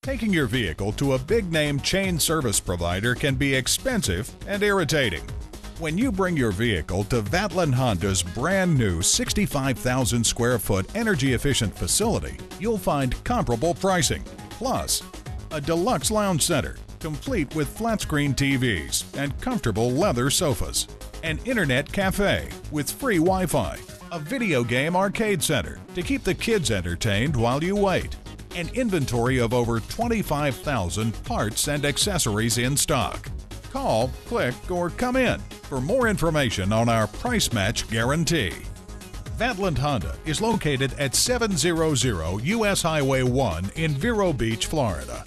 Taking your vehicle to a big-name chain service provider can be expensive and irritating. When you bring your vehicle to Vatland Honda's brand new 65,000 square foot energy-efficient facility, you'll find comparable pricing, plus a deluxe lounge center, complete with flat-screen TVs and comfortable leather sofas, an internet cafe with free Wi-Fi, a video game arcade center to keep the kids entertained while you wait, an inventory of over 25,000 parts and accessories in stock. Call, click, or come in for more information on our price match guarantee. Vatland Honda is located at 700 US Highway 1 in Vero Beach, Florida.